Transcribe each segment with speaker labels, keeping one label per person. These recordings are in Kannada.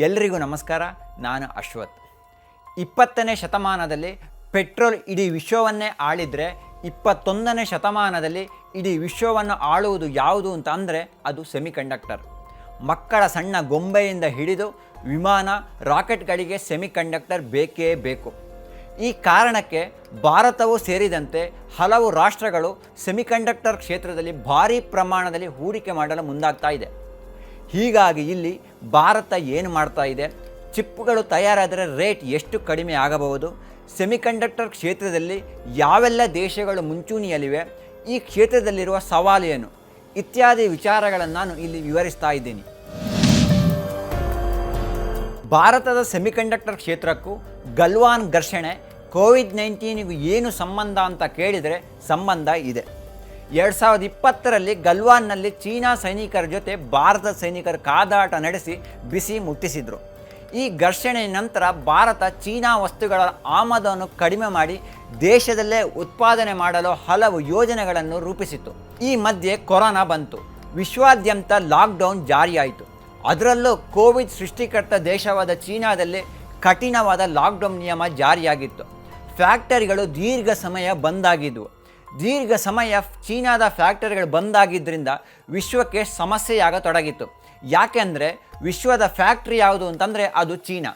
Speaker 1: ಎಲ್ರಿಗೂ ನಮಸ್ಕಾರ. ನಾನು ಅಶ್ವಥ್. 20ನೇ ಶತಮಾನದಲ್ಲಿ ಪೆಟ್ರೋಲ್ ಇಡೀ ವಿಶ್ವವನ್ನೇ ಆಳಿದರೆ 21ನೇ ಶತಮಾನದಲ್ಲಿ ಇಡೀ ವಿಶ್ವವನ್ನು ಆಳುವುದು ಯಾವುದು ಅಂತ ಅಂದರೆ ಅದು ಸೆಮಿಕಂಡಕ್ಟರ್. ಮಕ್ಕಳ ಸಣ್ಣ ಗೊಂಬೆಯಿಂದ ಹಿಡಿದು ವಿಮಾನ ರಾಕೆಟ್ಗಳಿಗೆ ಸೆಮಿಕಂಡಕ್ಟರ್ ಬೇಕೇ ಬೇಕು. ಈ ಕಾರಣಕ್ಕೆ ಭಾರತವೂ ಸೇರಿದಂತೆ ಹಲವು ರಾಷ್ಟ್ರಗಳು ಸೆಮಿಕಂಡಕ್ಟರ್ ಕ್ಷೇತ್ರದಲ್ಲಿ ಭಾರೀ ಪ್ರಮಾಣದಲ್ಲಿ ಹೂಡಿಕೆ ಮಾಡಲು ಮುಂದಾಗ್ತಾ ಇದೆ. ಹೀಗಾಗಿ ಇಲ್ಲಿ ಭಾರತ ಏನು ಮಾಡ್ತಾ ಇದೆ, ಚಿಪ್ಪುಗಳು ತಯಾರಾದರೆ ರೇಟ್ ಎಷ್ಟು ಕಡಿಮೆ ಆಗಬಹುದು, ಸೆಮಿಕಂಡಕ್ಟರ್ ಕ್ಷೇತ್ರದಲ್ಲಿ ಯಾವೆಲ್ಲ ದೇಶಗಳು ಮುಂಚೂಣಿಯಲ್ಲಿವೆ, ಈ ಕ್ಷೇತ್ರದಲ್ಲಿರುವ ಸವಾಲು ಏನು ಇತ್ಯಾದಿ ವಿಚಾರಗಳನ್ನು ನಾನು ಇಲ್ಲಿ ವಿವರಿಸ್ತಾ ಇದ್ದೀನಿ. ಭಾರತದ ಸೆಮಿಕಂಡಕ್ಟರ್ ಕ್ಷೇತ್ರಕ್ಕೂ ಗಲ್ವಾನ್ ಘರ್ಷಣೆ ಕೋವಿಡ್-19ಗೂ ಏನು ಸಂಬಂಧ ಅಂತ ಕೇಳಿದರೆ ಸಂಬಂಧ ಇದೆ. 2020ರಲ್ಲಿ ಗಲ್ವಾನ್ನಲ್ಲಿ ಚೀನಾ ಸೈನಿಕರ ಜೊತೆ ಭಾರತದ ಸೈನಿಕರು ಕಾದಾಟ ನಡೆಸಿ ಬಿಸಿ ಮುಟ್ಟಿಸಿದರು. ಈ ಘರ್ಷಣೆಯ ನಂತರ ಭಾರತ ಚೀನಾ ವಸ್ತುಗಳ ಆಮದನ್ನು ಕಡಿಮೆ ಮಾಡಿ ದೇಶದಲ್ಲೇ ಉತ್ಪಾದನೆ ಮಾಡಲು ಹಲವು ಯೋಜನೆಗಳನ್ನು ರೂಪಿಸಿತು. ಈ ಮಧ್ಯೆ ಕೊರೋನಾ ಬಂತು, ವಿಶ್ವಾದ್ಯಂತ ಲಾಕ್ಡೌನ್ ಜಾರಿಯಾಯಿತು. ಅದರಲ್ಲೂ ಕೋವಿಡ್ ಸೃಷ್ಟಿಕರ್ತ ದೇಶವಾದ ಚೀನಾದಲ್ಲಿ ಕಠಿಣವಾದ ಲಾಕ್ಡೌನ್ ನಿಯಮ ಜಾರಿಯಾಗಿತ್ತು. ಫ್ಯಾಕ್ಟರಿಗಳು ದೀರ್ಘ ಸಮಯ ಬಂದಾಗಿದ್ದವು. ದೀರ್ಘ ಸಮಯ ಚೀನಾದ ಫ್ಯಾಕ್ಟರಿಗಳು ಬಂದಾಗಿದ್ದರಿಂದ ವಿಶ್ವಕ್ಕೆ ಸಮಸ್ಯೆಯಾಗತೊಡಗಿತ್ತು. ಯಾಕೆಂದರೆ ವಿಶ್ವದ ಫ್ಯಾಕ್ಟ್ರಿ ಯಾವುದು ಅಂತಂದರೆ ಅದು ಚೀನಾ.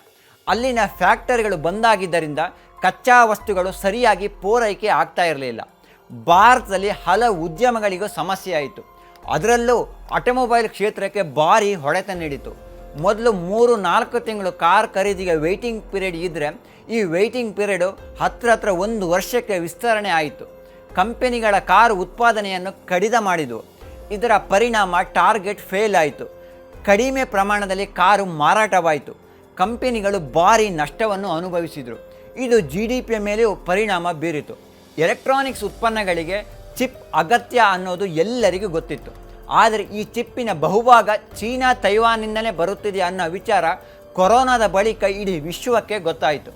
Speaker 1: ಅಲ್ಲಿನ ಫ್ಯಾಕ್ಟರಿಗಳು ಬಂದಾಗಿದ್ದರಿಂದ ಕಚ್ಚಾ ವಸ್ತುಗಳು ಸರಿಯಾಗಿ ಪೂರೈಕೆ ಆಗ್ತಾ ಇರಲಿಲ್ಲ. ಭಾರತದಲ್ಲಿ ಹಲವು ಉದ್ಯಮಗಳಿಗೂ ಸಮಸ್ಯೆ ಆಯಿತು. ಅದರಲ್ಲೂ ಆಟೋಮೊಬೈಲ್ ಕ್ಷೇತ್ರಕ್ಕೆ ಭಾರಿ ಹೊಡೆತ ನೀಡಿತು. ಮೊದಲು 3-4 ತಿಂಗಳು ಕಾರ್ ಖರೀದಿಗೆ ವೆಯ್ಟಿಂಗ್ ಪೀರಿಯಡ್ ಇದ್ದರೆ ಈ ವೆಯ್ಟಿಂಗ್ ಪೀರಿಯಡು ಹತ್ರ 1 ವರ್ಷಕ್ಕೆ ವಿಸ್ತರಣೆ ಆಯಿತು. ಕಂಪನಿಗಳ ಕಾರು ಉತ್ಪಾದನೆಯನ್ನು ಕಡಿತ ಮಾಡಿದವು. ಇದರ ಪರಿಣಾಮ ಟಾರ್ಗೆಟ್ ಫೇಲ್ ಆಯಿತು. ಕಡಿಮೆ ಪ್ರಮಾಣದಲ್ಲಿ ಕಾರು ಮಾರಾಟವಾಯಿತು. ಕಂಪನಿಗಳು ಭಾರಿ ನಷ್ಟವನ್ನು ಅನುಭವಿಸಿದರು. ಇದು GDP ಮೇಲೆಯೂ ಪರಿಣಾಮ ಬೀರಿತು. ಎಲೆಕ್ಟ್ರಾನಿಕ್ಸ್ ಉತ್ಪನ್ನಗಳಿಗೆ ಚಿಪ್ ಅಗತ್ಯ ಅನ್ನೋದು ಎಲ್ಲರಿಗೂ ಗೊತ್ತಿತ್ತು. ಆದರೆ ಈ ಚಿಪ್ಪಿನ ಬಹುಭಾಗ ಚೀನಾ ತೈವಾನ್ನಿಂದಲೇ ಬರುತ್ತಿದೆ ಅನ್ನೋ ವಿಚಾರ ಕೊರೋನಾದ ಬಳಿಕ ಇಡೀ ವಿಶ್ವಕ್ಕೆ ಗೊತ್ತಾಯಿತು.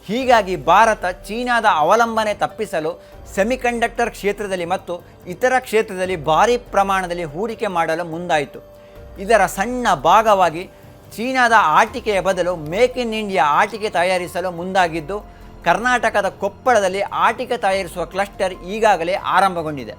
Speaker 1: ಹೀಗಾಗಿ ಭಾರತ ಚೀನಾದ ಅವಲಂಬನೆ ತಪ್ಪಿಸಲು ಸೆಮಿಕಂಡಕ್ಟರ್ ಕ್ಷೇತ್ರದಲ್ಲಿ ಮತ್ತು ಇತರ ಕ್ಷೇತ್ರದಲ್ಲಿ ಭಾರೀ ಪ್ರಮಾಣದಲ್ಲಿ ಹೂಡಿಕೆ ಮಾಡಲು ಮುಂದಾಯಿತು. ಇದರ ಸಣ್ಣ ಭಾಗವಾಗಿ ಚೀನಾದ ಆಟಿಕೆಯ ಬದಲು ಮೇಕ್ ಇನ್ ಇಂಡಿಯಾ ಆಟಿಕೆ ತಯಾರಿಸಲು ಮುಂದಾಗಿದ್ದು, ಕರ್ನಾಟಕದ ಕೊಪ್ಪಳದಲ್ಲಿ ಆಟಿಕೆ ತಯಾರಿಸುವ ಕ್ಲಸ್ಟರ್ ಈಗಾಗಲೇ ಆರಂಭಗೊಂಡಿದೆ.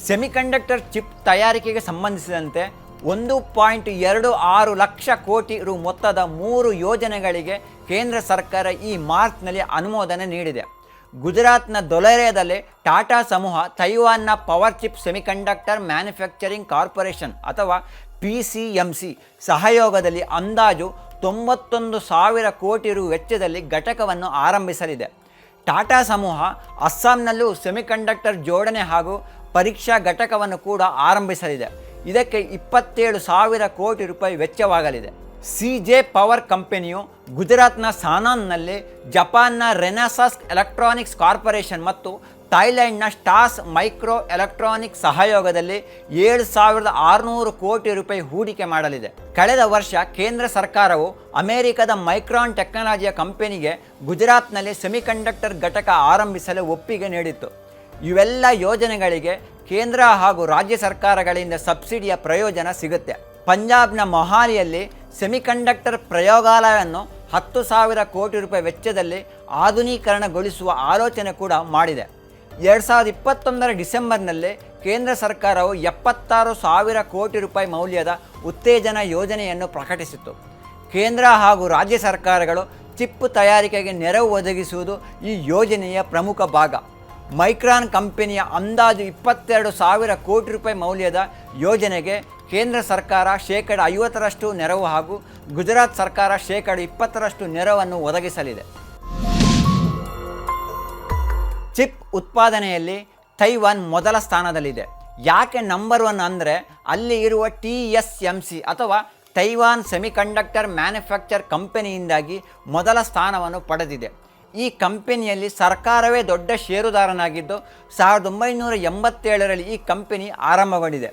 Speaker 1: ಸೆಮಿಕಂಡಕ್ಟರ್ ಚಿಪ್ ತಯಾರಿಕೆಗೆ ಸಂಬಂಧಿಸಿದಂತೆ 1.26 ಲಕ್ಷ ಕೋಟಿ ರು ಮೊತ್ತದ 3 ಯೋಜನೆಗಳಿಗೆ ಕೇಂದ್ರ ಸರ್ಕಾರ ಈ ಮಾರ್ಚ್ನಲ್ಲಿ ಅನುಮೋದನೆ ನೀಡಿದೆ. ಗುಜರಾತ್ನ ಧೊಲೇರಾದಲ್ಲಿ ಟಾಟಾ ಸಮೂಹ ತೈವಾನ್ನ power chip semiconductor manufacturing corporation ಅಥವಾ PCMC ಸಹಯೋಗದಲ್ಲಿ ಅಂದಾಜು 91,000 ಕೋಟಿ ರು ವೆಚ್ಚದಲ್ಲಿ ಘಟಕವನ್ನು ಆರಂಭಿಸಲಿದೆ. ಟಾಟಾ ಸಮೂಹ ಅಸ್ಸಾಂನಲ್ಲೂ ಸೆಮಿಕಂಡಕ್ಟರ್ ಜೋಡಣೆ ಹಾಗೂ ಪರೀಕ್ಷಾ ಘಟಕವನ್ನು ಕೂಡ ಆರಂಭಿಸಲಿದೆ. ಇದಕ್ಕೆ 27,000 ಕೋಟಿ ರೂಪಾಯಿ ವೆಚ್ಚವಾಗಲಿದೆ. CJ ಪವರ್ ಕಂಪನಿಯು ಗುಜರಾತ್ನ ಸಾನಾನ್ನಲ್ಲಿ, ಜಪಾನ್ನ ರೆನೆಸಾಸ್ ಎಲೆಕ್ಟ್ರಾನಿಕ್ಸ್ ಕಾರ್ಪೊರೇಷನ್ ಮತ್ತು ಥೈಲ್ಯಾಂಡ್ನ ಸ್ಟಾಸ್ ಮೈಕ್ರೋ ಎಲೆಕ್ಟ್ರಾನಿಕ್ಸ್ ಸಹಯೋಗದಲ್ಲಿ 7,600 ಕೋಟಿ ರೂಪಾಯಿ ಹೂಡಿಕೆ ಮಾಡಲಿದೆ. ಕಳೆದ ವರ್ಷ ಕೇಂದ್ರ ಸರ್ಕಾರವು ಅಮೆರಿಕದ ಮೈಕ್ರಾನ್ ಟೆಕ್ನಾಲಜಿಯ ಕಂಪನಿಗೆ ಗುಜರಾತ್ನಲ್ಲಿ ಸೆಮಿಕಂಡಕ್ಟರ್ ಘಟಕ ಆರಂಭಿಸಲು ಒಪ್ಪಿಗೆ ನೀಡಿತ್ತು. ಇವೆಲ್ಲ ಯೋಜನೆಗಳಿಗೆ ಕೇಂದ್ರ ಹಾಗೂ ರಾಜ್ಯ ಸರ್ಕಾರಗಳಿಂದ ಸಬ್ಸಿಡಿಯ ಪ್ರಯೋಜನ ಸಿಗುತ್ತೆ. ಪಂಜಾಬ್ನ ಮೊಹಾಲಿಯಲ್ಲಿ ಸೆಮಿಕಂಡಕ್ಟರ್ ಪ್ರಯೋಗಾಲಯವನ್ನು 10,000 ಕೋಟಿ ರೂಪಾಯಿ ವೆಚ್ಚದಲ್ಲಿ ಆಧುನೀಕರಣಗೊಳಿಸುವ ಆಲೋಚನೆ ಕೂಡ ಮಾಡಿದೆ. 2021 ಡಿಸೆಂಬರ್ನಲ್ಲಿ ಕೇಂದ್ರ ಸರ್ಕಾರವು 76,000 ಕೋಟಿ ರೂಪಾಯಿ ಮೌಲ್ಯದ ಉತ್ತೇಜನ ಯೋಜನೆಯನ್ನು ಪ್ರಕಟಿಸಿತು. ಕೇಂದ್ರ ಹಾಗೂ ರಾಜ್ಯ ಸರ್ಕಾರಗಳು ಚಿಪ್ ತಯಾರಿಕೆಗೆ ನೆರವು ಒದಗಿಸುವುದು ಈ ಯೋಜನೆಯ ಪ್ರಮುಖ ಭಾಗ. ಮೈಕ್ರಾನ್ ಕಂಪನಿಯ ಅಂದಾಜು 22,000 ಕೋಟಿ ರೂಪಾಯಿ ಮೌಲ್ಯದ ಯೋಜನೆಗೆ ಕೇಂದ್ರ ಸರ್ಕಾರ %50 ನೆರವು ಹಾಗೂ ಗುಜರಾತ್ ಸರ್ಕಾರ %20 ನೆರವನ್ನು ಒದಗಿಸಲಿದೆ. ಚಿಪ್ ಉತ್ಪಾದನೆಯಲ್ಲಿ ತೈವಾನ್ ಮೊದಲ ಸ್ಥಾನದಲ್ಲಿದೆ. ಯಾಕೆ ನಂಬರ್ 1 ಅಂದರೆ ಅಲ್ಲಿ ಇರುವ TSMC ಅಥವಾ ತೈವಾನ್ ಸೆಮಿಕಂಡಕ್ಟರ್ ಮ್ಯಾನುಫ್ಯಾಕ್ಚರ್ ಕಂಪನಿಯಿಂದಾಗಿ ಮೊದಲ ಸ್ಥಾನವನ್ನು ಪಡೆದಿದೆ. ಈ ಕಂಪನಿಯಲ್ಲಿ ಸರ್ಕಾರವೇ ದೊಡ್ಡ ಷೇರುದಾರನಾಗಿದ್ದು 1987ರಲ್ಲಿ ಈ ಕಂಪನಿ ಆರಂಭಗೊಂಡಿದೆ.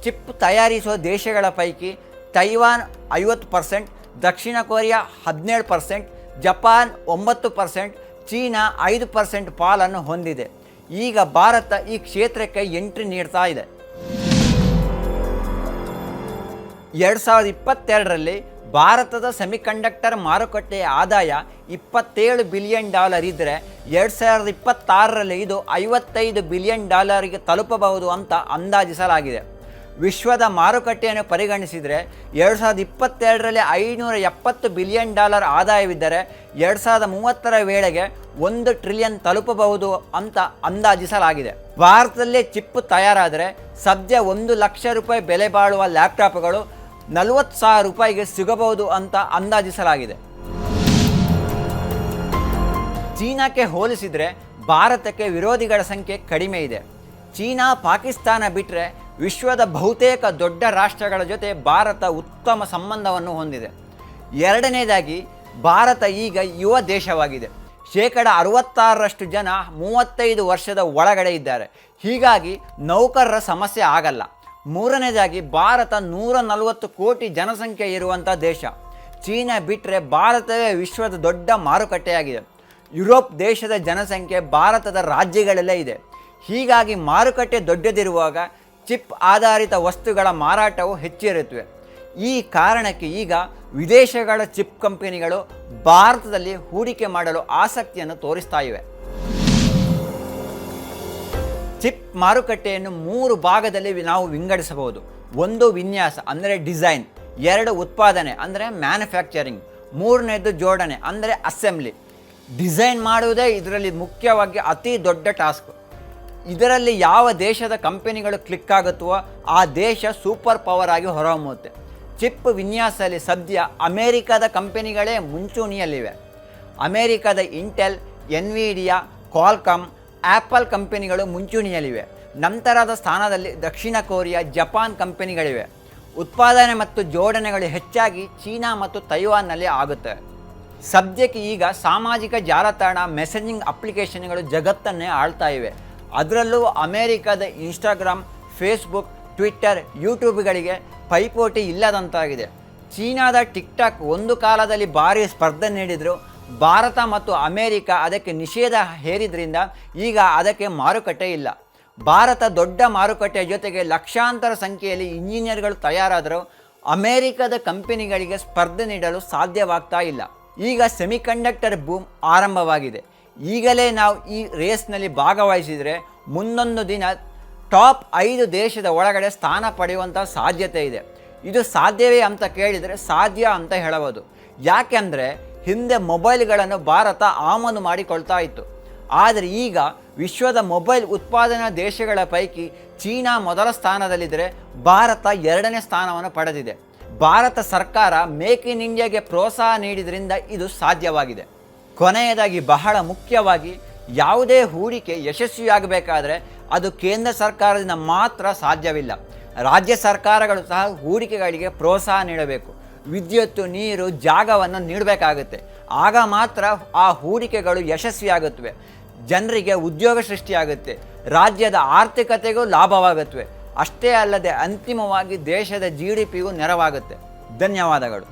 Speaker 1: ಚಿಪ್ ತಯಾರಿಸುವ ದೇಶಗಳ ಪೈಕಿ ತೈವಾನ್ 50%, ದಕ್ಷಿಣ ಕೊರಿಯಾ 17%, ಜಪಾನ್ 9%, ಚೀನಾ 5% ಪಾಲನ್ನು ಹೊಂದಿದೆ. ಈಗ ಭಾರತ ಈ ಕ್ಷೇತ್ರಕ್ಕೆ ಎಂಟ್ರಿ ನೀಡ್ತಾ ಇದೆ. 2022ರಲ್ಲಿ ಭಾರತದ ಸೆಮಿಕಂಡಕ್ಟರ್ ಮಾರುಕಟ್ಟೆಯ ಆದಾಯ $27 ಬಿಲಿಯನ್ ಇದ್ದರೆ 2026ರಲ್ಲಿ ಇದು $55 ಬಿಲಿಯನ್ ತಲುಪಬಹುದು ಅಂತ ಅಂದಾಜಿಸಲಾಗಿದೆ. ವಿಶ್ವದ ಮಾರುಕಟ್ಟೆಯನ್ನು ಪರಿಗಣಿಸಿದರೆ 2022ರಲ್ಲಿ $570 ಬಿಲಿಯನ್ ಆದಾಯವಿದ್ದರೆ 2030ರ ವೇಳೆಗೆ $1 ಟ್ರಿಲಿಯನ್ ತಲುಪಬಹುದು ಅಂತ ಅಂದಾಜಿಸಲಾಗಿದೆ. ಭಾರತದಲ್ಲೇ ಚಿಪ್ ತಯಾರಾದರೆ ಸದ್ಯ $1,00,000 ಬೆಲೆ ಬಾಳುವ ಲ್ಯಾಪ್ಟಾಪ್ಗಳು $40,000 ಸಿಗಬಹುದು ಅಂತ ಅಂದಾಜಿಸಲಾಗಿದೆ. ಚೀನಾಕ್ಕೆ ಹೋಲಿಸಿದರೆ ಭಾರತಕ್ಕೆ ವಿರೋಧಿಗಳ ಸಂಖ್ಯೆ ಕಡಿಮೆ ಇದೆ. ಚೀನಾ, ಪಾಕಿಸ್ತಾನ ಬಿಟ್ಟರೆ ವಿಶ್ವದ ಬಹುತೇಕ ದೊಡ್ಡ ರಾಷ್ಟ್ರಗಳ ಜೊತೆ ಭಾರತ ಉತ್ತಮ ಸಂಬಂಧವನ್ನು ಹೊಂದಿದೆ. ಎರಡನೇದಾಗಿ, ಭಾರತ ಈಗ ಯುವ ದೇಶವಾಗಿದೆ. 66% ಜನ 35 ವರ್ಷದ ಒಳಗಡೆ ಇದ್ದಾರೆ. ಹೀಗಾಗಿ ನೌಕರರ ಸಮಸ್ಯೆ ಆಗಲ್ಲ. ಮೂರನೇದಾಗಿ, ಭಾರತ 140 ಕೋಟಿ ಜನಸಂಖ್ಯೆ ಇರುವಂಥ ದೇಶ. ಚೀನಾ ಬಿಟ್ಟರೆ ಭಾರತವೇ ವಿಶ್ವದ ದೊಡ್ಡ ಮಾರುಕಟ್ಟೆಯಾಗಿದೆ. ಯುರೋಪ್ ದೇಶದ ಜನಸಂಖ್ಯೆ ಭಾರತದ ರಾಜ್ಯಗಳಲ್ಲೇ ಇದೆ. ಹೀಗಾಗಿ ಮಾರುಕಟ್ಟೆ ದೊಡ್ಡದಿರುವಾಗ ಚಿಪ್ ಆಧಾರಿತ ವಸ್ತುಗಳ ಮಾರಾಟವು ಹೆಚ್ಚಿರುತ್ತವೆ. ಈ ಕಾರಣಕ್ಕೆ ಈಗ ವಿದೇಶಗಳ ಚಿಪ್ ಕಂಪನಿಗಳು ಭಾರತದಲ್ಲಿ ಹೂಡಿಕೆ ಮಾಡಲು ಆಸಕ್ತಿಯನ್ನು ತೋರಿಸ್ತಾ ಇವೆ. ಚಿಪ್ ಮಾರುಕಟ್ಟೆಯನ್ನು 3 ಭಾಗದಲ್ಲಿ ನಾವು ವಿಂಗಡಿಸಬಹುದು. 1 ವಿನ್ಯಾಸ ಅಂದರೆ ಡಿಸೈನ್, 2 ಉತ್ಪಾದನೆ ಅಂದರೆ ಮ್ಯಾನುಫ್ಯಾಕ್ಚರಿಂಗ್, 3ನೇದು ಜೋಡಣೆ ಅಂದರೆ ಅಸೆಂಬ್ಲಿ. ಡಿಸೈನ್ ಮಾಡುವುದೇ ಇದರಲ್ಲಿ ಮುಖ್ಯವಾಗಿ ಅತಿ ದೊಡ್ಡ ಟಾಸ್ಕ್. ಇದರಲ್ಲಿ ಯಾವ ದೇಶದ ಕಂಪನಿಗಳು ಕ್ಲಿಕ್ ಆಗುತ್ತವೋ ಆ ದೇಶ ಸೂಪರ್ ಪವರ್ ಆಗಿ ಹೊರಹೊಮ್ಮುತ್ತೆ. ಚಿಪ್ ವಿನ್ಯಾಸದಲ್ಲಿ ಸದ್ಯ ಅಮೇರಿಕಾದ ಕಂಪನಿಗಳೇ ಮುಂಚೂಣಿಯಲ್ಲಿವೆ. ಅಮೇರಿಕಾದ ಇಂಟೆಲ್, ಎನ್ವಿಡಿಯಾ, ಕ್ವಾಲ್ಕಾಮ್, ಆ್ಯಪಲ್ ಕಂಪನಿಗಳು ಮುಂಚೂಣಿಯಲ್ಲಿವೆ. ನಂತರದ ಸ್ಥಾನದಲ್ಲಿ ದಕ್ಷಿಣ ಕೊರಿಯಾ, ಜಪಾನ್ ಕಂಪನಿಗಳಿವೆ. ಉತ್ಪಾದನೆ ಮತ್ತು ಜೋಡಣೆಗಳು ಹೆಚ್ಚಾಗಿ ಚೀನಾ ಮತ್ತು ತೈವಾನ್ನಲ್ಲಿ ಆಗುತ್ತವೆ. ಸದ್ಯಕ್ಕೆ ಈಗ ಸಾಮಾಜಿಕ ಜಾಲತಾಣ, ಮೆಸೇಜಿಂಗ್ ಅಪ್ಲಿಕೇಶನ್ಗಳು ಜಗತ್ತನ್ನೇ ಆಳ್ತಾ ಇವೆ. ಅದರಲ್ಲೂ ಅಮೇರಿಕಾದ ಇನ್ಸ್ಟಾಗ್ರಾಮ್, ಫೇಸ್ಬುಕ್, ಟ್ವಿಟ್ಟರ್, ಯೂಟ್ಯೂಬ್ಗಳಿಗೆ ಪೈಪೋಟಿ ಇಲ್ಲದಂತಾಗಿದೆ. ಚೀನಾದ ಟಿಕ್ಟಾಕ್ ಒಂದು ಕಾಲದಲ್ಲಿ ಭಾರಿ ಸ್ಪರ್ಧೆ ನೀಡಿದರೂ ಭಾರತ ಮತ್ತು ಅಮೇರಿಕ ಅದಕ್ಕೆ ನಿಷೇಧ ಹೇರಿದ್ರಿಂದ ಈಗ ಅದಕ್ಕೆ ಮಾರುಕಟ್ಟೆ ಇಲ್ಲ. ಭಾರತ ದೊಡ್ಡ ಮಾರುಕಟ್ಟೆಯ ಜೊತೆಗೆ ಲಕ್ಷಾಂತರ ಸಂಖ್ಯೆಯಲ್ಲಿ ಇಂಜಿನಿಯರ್ಗಳು ತಯಾರಾದರೂ ಅಮೇರಿಕದ ಕಂಪನಿಗಳಿಗೆ ಸ್ಪರ್ಧೆ ನೀಡಲು ಸಾಧ್ಯವಾಗ್ತಾ ಇಲ್ಲ. ಈಗ ಸೆಮಿಕಂಡಕ್ಟರ್ ಬೂಮ್ ಆರಂಭವಾಗಿದೆ. ಈಗಲೇ ನಾವು ಈ ರೇಸ್ನಲ್ಲಿ ಭಾಗವಹಿಸಿದರೆ ಮುಂದೊಂದು ದಿನ ಟಾಪ್ 5 ದೇಶದ ಒಳಗಡೆ ಸ್ಥಾನ ಪಡೆಯುವಂಥ ಸಾಧ್ಯತೆ ಇದೆ. ಇದು ಸಾಧ್ಯವೇ ಅಂತ ಕೇಳಿದರೆ ಸಾಧ್ಯ ಅಂತ ಹೇಳಬಹುದು. ಯಾಕೆಂದರೆ ಹಿಂದೆ ಮೊಬೈಲ್ಗಳನ್ನು ಭಾರತ ಆಮದು ಮಾಡಿಕೊಳ್ತಾ ಇತ್ತು. ಆದರೆ ಈಗ ವಿಶ್ವದ ಮೊಬೈಲ್ ಉತ್ಪಾದನಾ ದೇಶಗಳ ಪೈಕಿ ಚೀನಾ ಮೊದಲ ಸ್ಥಾನದಲ್ಲಿದ್ದರೆ ಭಾರತ 2ನೇ ಸ್ಥಾನವನ್ನು ಪಡೆದಿದೆ. ಭಾರತ ಸರ್ಕಾರ ಮೇಕ್ ಇನ್ ಇಂಡಿಯಾಗೆ ಪ್ರೋತ್ಸಾಹ ನೀಡಿದ್ರಿಂದ ಇದು ಸಾಧ್ಯವಾಗಿದೆ. ಕೊನೆಯದಾಗಿ, ಬಹಳ ಮುಖ್ಯವಾಗಿ, ಯಾವುದೇ ಹೂಡಿಕೆ ಯಶಸ್ವಿಯಾಗಬೇಕಾದರೆ ಅದು ಕೇಂದ್ರ ಸರ್ಕಾರದಿಂದ ಮಾತ್ರ ಸಾಧ್ಯವಿಲ್ಲ. ರಾಜ್ಯ ಸರ್ಕಾರಗಳು ಸಹ ಹೂಡಿಕೆಗಳಿಗೆ ಪ್ರೋತ್ಸಾಹ ನೀಡಬೇಕು. ವಿದ್ಯುತ್ತು, ನೀರು, ಜಾಗವನ್ನು ನೀಡಬೇಕಾಗುತ್ತೆ. ಆಗ ಮಾತ್ರ ಆ ಹೂಡಿಕೆಗಳು ಯಶಸ್ವಿಯಾಗುತ್ತವೆ. ಜನರಿಗೆ ಉದ್ಯೋಗ ಸೃಷ್ಟಿಯಾಗುತ್ತೆ. ರಾಜ್ಯದ ಆರ್ಥಿಕತೆಗೂ ಲಾಭವಾಗುತ್ತವೆ. ಅಷ್ಟೇ ಅಲ್ಲದೆ ಅಂತಿಮವಾಗಿ ದೇಶದ GDPಗೂ ನೆರವಾಗುತ್ತೆ. ಧನ್ಯವಾದಗಳು.